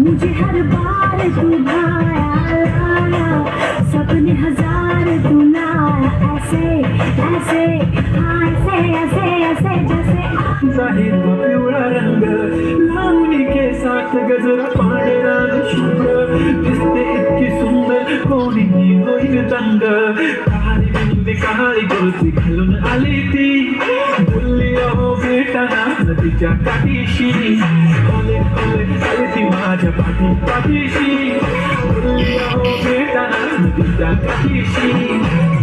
मुझे हर बार तू भाया, सपने हजार तू लाया, ऐसे ऐसे हाँ ऐसे ऐसे ऐसे जैसे हिरवा पिवळा रंग लावणी केसात गजरा पांढरा शुभ्र दिसते इतकी सुंदर कोणी होईल दंग काळी बिंदी काळी गोलती घालून आली ती बोलली अहो भेटाना नदीच्या काठीशी ओले ओले आली ती माझ्या पाठीशी बोलली अहो भेटाना नदीच्या काठीशी